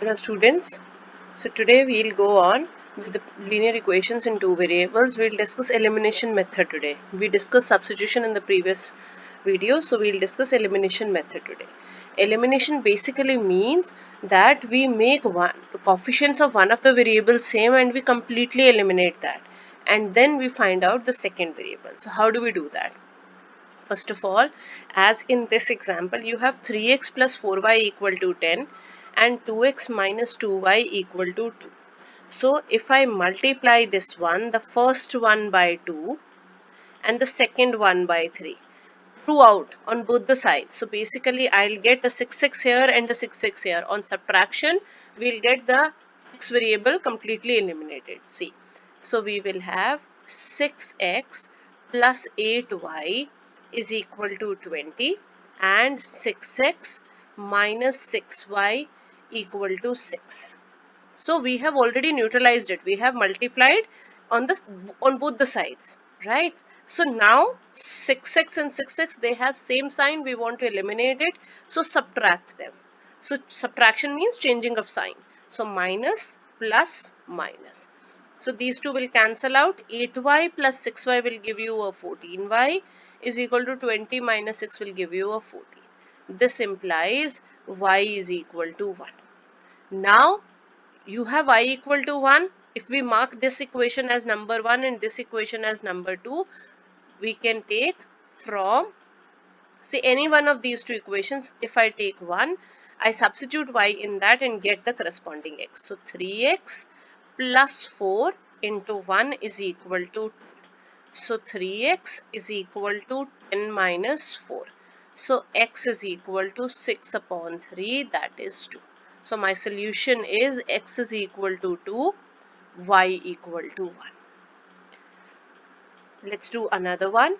Hello students. So today we'll go on with the linear equations in two variables. We'll discuss elimination method today. We discussed substitution in the previous video, so we'll discuss elimination method today. Elimination basically means that we make the coefficients of one of the variables same and we completely eliminate that. And then we find out the second variable. So how do we do that? First of all, as in this example, you have 3x plus 4y equal to 10 and 2x minus 2y equal to 2. So if I multiply this one, the first one by 2 and the second one by 3 throughout on both the sides. So basically I'll get a 6x here and a 6x here. On subtraction, we'll get the x variable completely eliminated. See, so we will have 6x plus 8y is equal to 20 and 6x minus 6y equal to 6. So we have already neutralized it. We have multiplied on both the sides, right? So now 6x and 6x, they have same sign. We want to eliminate it. So subtract them. So subtraction means changing of sign. So minus plus minus. So these two will cancel out. 8y plus 6y will give you a 14y is equal to 20 minus 6 will give you a 14. This implies y is equal to 1. Now you have y equal to 1. If we mark this equation as number 1 and this equation as number 2, we can take from, say, any one of these two equations. If I take 1, I substitute y in that and get the corresponding x. So 3x plus 4 into 1 is equal to 2. So 3x is equal to 10 minus 4. So x is equal to 6 upon 3, that is 2. So my solution is x is equal to 2, y equal to 1. Let's do another one.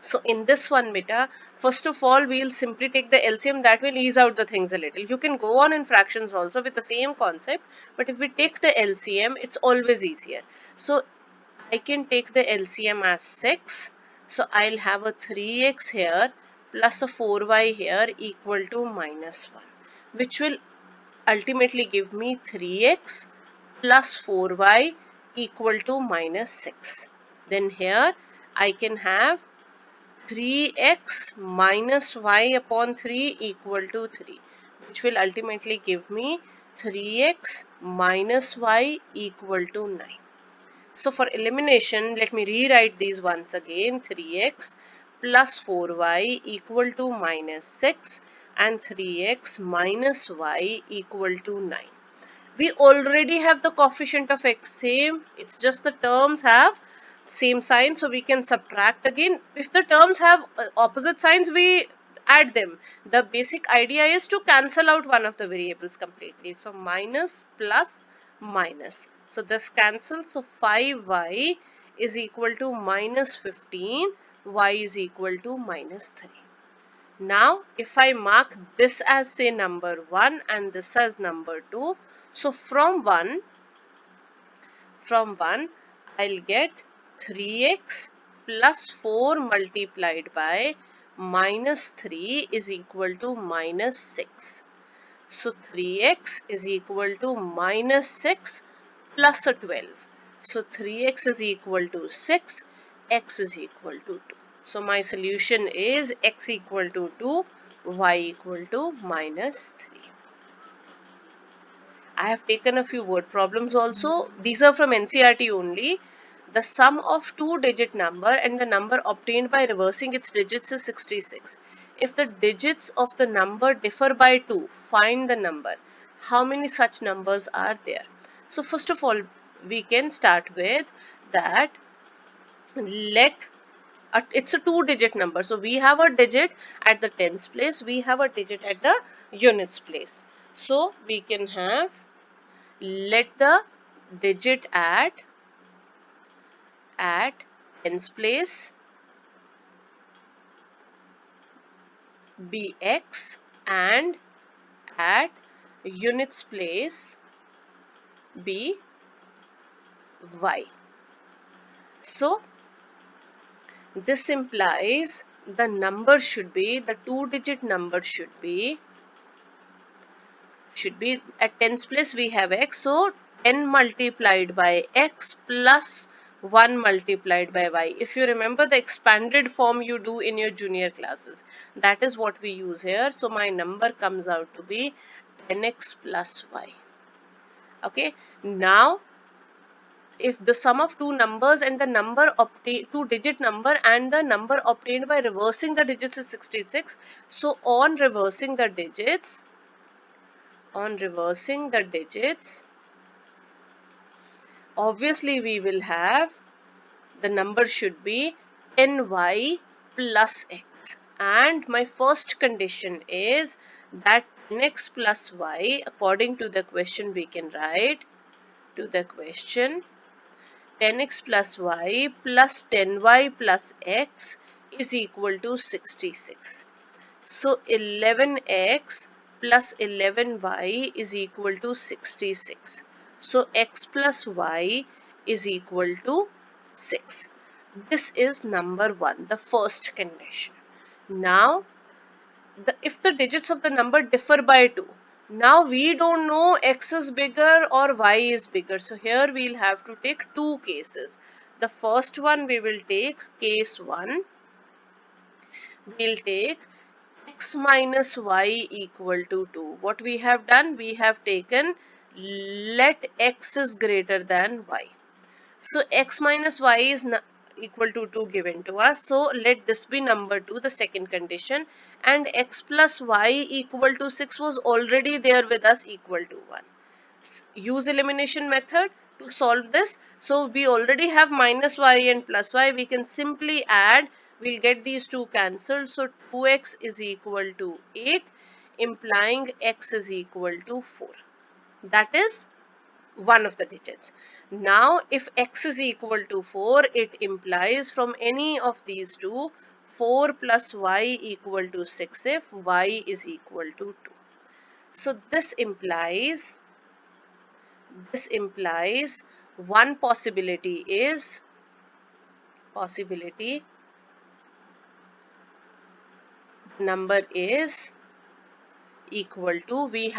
So in this one, beta, first of all, we'll simply take the LCM. That will ease out the things a little. You can go on in fractions also with the same concept, but if we take the LCM, it's always easier. So I can take the LCM as 6. So I'll have a 3x here plus a 4y here equal to minus 1, which will ultimately give me 3x plus 4y equal to minus 6. Then here I can have 3x minus y upon 3 equal to 3, which will ultimately give me 3x minus y equal to 9. So for elimination, let me rewrite these once again. 3x plus 4y equal to minus 6 and 3x minus y equal to 9. We already have the coefficient of x same. It's just the terms have same sign, so we can subtract again. If the terms have opposite signs, we add them. The basic idea is to cancel out one of the variables completely. So minus plus minus. So this cancels. So 5y is equal to minus 15. Y is equal to minus 3. Now if I mark this as, say, number 1 and this as number 2, so from 1 I'll get 3x plus 4 multiplied by minus 3 is equal to minus 6. So 3x is equal to minus 6 plus a 12. So 3x is equal to 6, x is equal to 2. So my solution is x equal to 2, y equal to minus 3. I have taken a few word problems also. These are from NCERT only. The sum of two-digit number and the number obtained by reversing its digits is 66. If the digits of the number differ by 2, find the number. How many such numbers are there? So first of all, we can start with that. It's a two-digit number. So we have a digit at the tens place. We have a digit at the units place. So we can have, let the digit at tens place be x and at units place be y. So this implies the two-digit number should be should be at tens place we have x, so 10 multiplied by x plus 1 multiplied by y. If you remember the expanded form you do in your junior classes, that is what we use here. So my number comes out to be 10x plus y. Okay, now if the sum of two numbers and the number obtained, two-digit number and the number obtained by reversing the digits is 66, so on reversing the digits, obviously we will have the number should be 10y plus x, and my first condition is that 10x plus y, according to the question we can write to the question 10x plus y plus 10y plus x is equal to 66. So 11x plus 11y is equal to 66. So x plus y is equal to 6. This is number 1, the first condition. Now, if the digits of the number differ by 2, now we don't know x is bigger or y is bigger. So here we'll have to take two cases. The first one we will take case 1. We'll take x minus y equal to 2. What we have done? We have taken let x is greater than y. So x minus y is equal to 2 given to us. So let this be number 2, the second condition. And x plus y equal to 6 was already there with us, equal to 1. Use elimination method to solve this. So we already have minus y and plus y. We can simply add. We'll get these two cancelled. So 2x is equal to 8, implying x is equal to 4. That is one of the digits. Now if x is equal to 4, it implies from any of these two 4 plus y equal to 6 if y is equal to 2. So this implies one possibility is number is equal to, we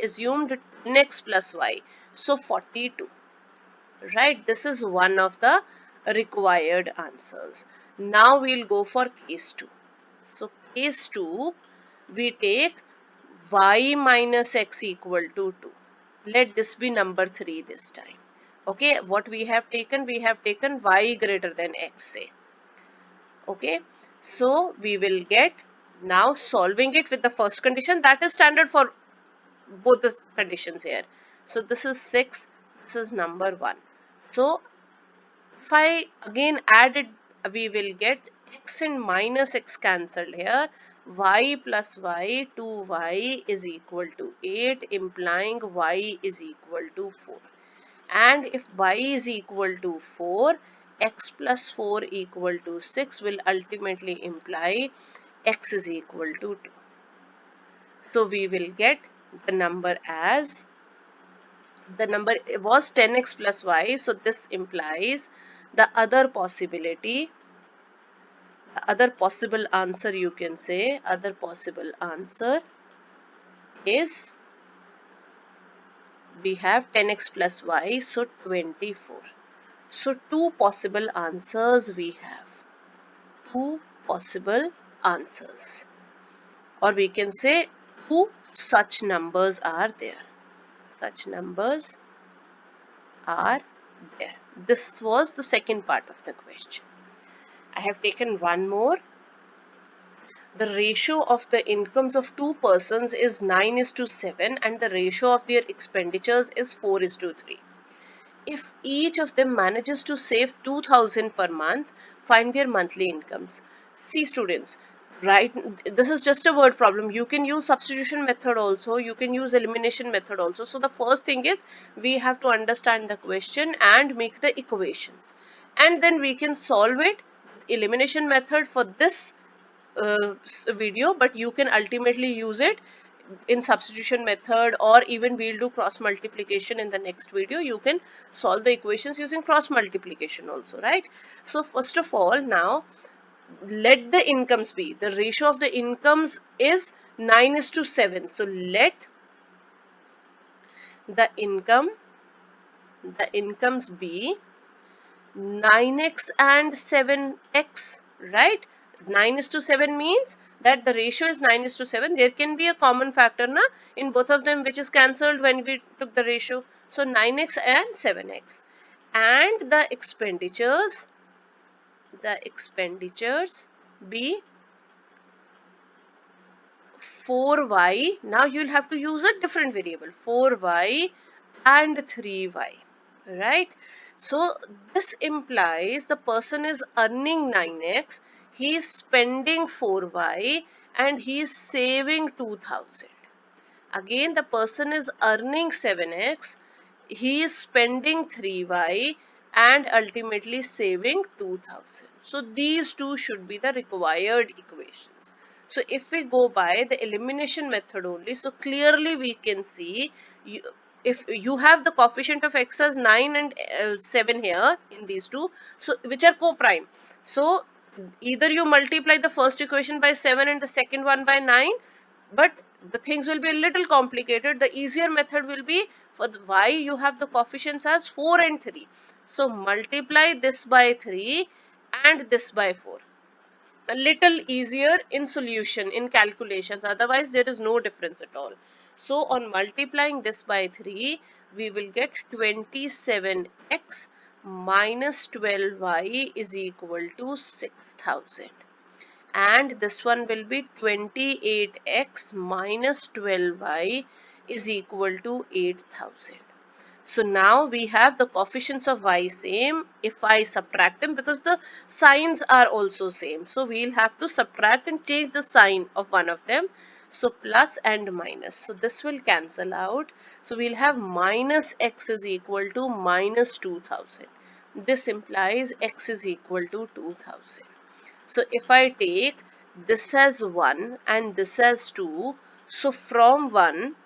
assumed 10x plus y, so 42. Right, this is one of the required answers. Now we'll go for case 2. So case 2, we take y minus x equal to 2. Let this be number 3 this time. Okay, what we have taken? We have taken y greater than x, say. Okay, so we will get, now solving it with the first condition, that is standard for both the conditions here. So this is 6, this is number 1. So if I again add it, we will get x and minus x cancelled here. Y plus y, 2y is equal to 8, implying y is equal to 4. And if y is equal to 4, x plus 4 equal to 6 will ultimately imply x is equal to 2. So we will get the number as, the number was 10x plus y, so this implies the other possibility, the other possible answer, you can say, other possible answer is, we have 10x plus y, so 24. So two possible answers we have, two possible answers, or we can say two such numbers are there. Such numbers are there. This was the second part of the question. I have taken one more. The ratio of the incomes of two persons is 9:7 and the ratio of their expenditures is 4:3. If each of them manages to save 2000 per month, find their monthly incomes. See students, right, this is just a word problem. You can use substitution method also, you can use elimination method also. So the first thing is, we have to understand the question and make the equations, and then we can solve it elimination method for this video, but you can ultimately use it in substitution method, or even we'll do cross multiplication in the next video. You can solve the equations using cross multiplication also, right? So first of all, now let the incomes be, the ratio of the incomes is 9:7. So let the incomes be 9x and 7x, right? 9:7 means that the ratio is 9:7. There can be a common factor na in both of them which is cancelled when we took the ratio. So 9x and 7x. And the expenditures be 4y. Now you'll have to use a different variable, 4y and 3y, right? So this implies the person is earning 9x, he is spending 4y, and he is saving 2000. Again, the person is earning 7x, he is spending 3y, and ultimately saving 2000. So these two should be the required equations. So if we go by the elimination method only, so clearly we can see, if you have the coefficient of x as 9 and 7 here in these two, so which are co-prime. So either you multiply the first equation by 7 and the second one by 9, but the things will be a little complicated. The easier method will be for the y, you have the coefficients as 4 and 3. So multiply this by 3 and this by 4. A little easier in solution, in calculations, otherwise there is no difference at all. So on multiplying this by 3, we will get 27x minus 12y is equal to 6000. And this one will be 28x minus 12y is equal to 8000. So now we have the coefficients of y same. If I subtract them, because the signs are also same, so we'll have to subtract and change the sign of one of them. So plus and minus, so this will cancel out. So we'll have minus x is equal to minus 2000. This implies x is equal to 2000. So if I take this as 1 and this as 2, so from 1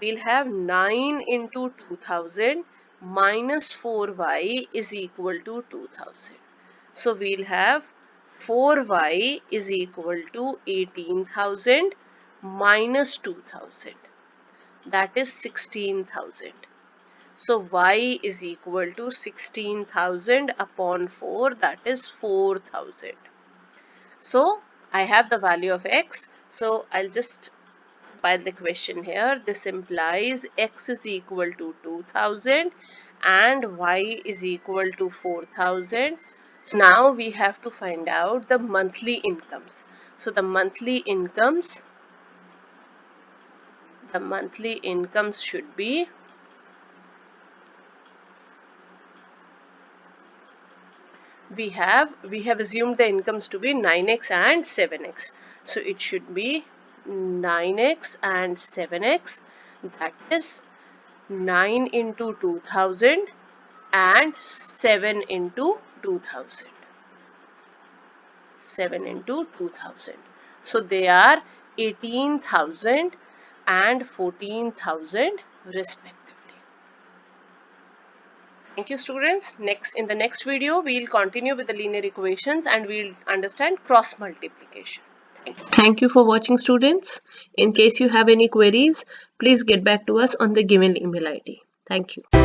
we'll have 9 into 2000 minus 4y is equal to 2000. So we'll have 4y is equal to 18,000 minus 2000, that is 16,000. So y is equal to 16,000 upon 4, that is 4,000. So I have the value of x. So I'll just file the question here. This implies x is equal to 2000 and y is equal to 4000. So now we have to find out the monthly incomes. So the monthly incomes should be, we have assumed the incomes to be 9x and 7x. So it should be 9x and 7x, that is 9 into 2000 and 7 into 2000. 7 into 2000. So they are 18,000 and 14,000 respectively. Thank you, students. In the next video, we will continue with the linear equations and we will understand cross multiplication. Thank you for watching, students. In case you have any queries, please get back to us on the given email ID. Thank you.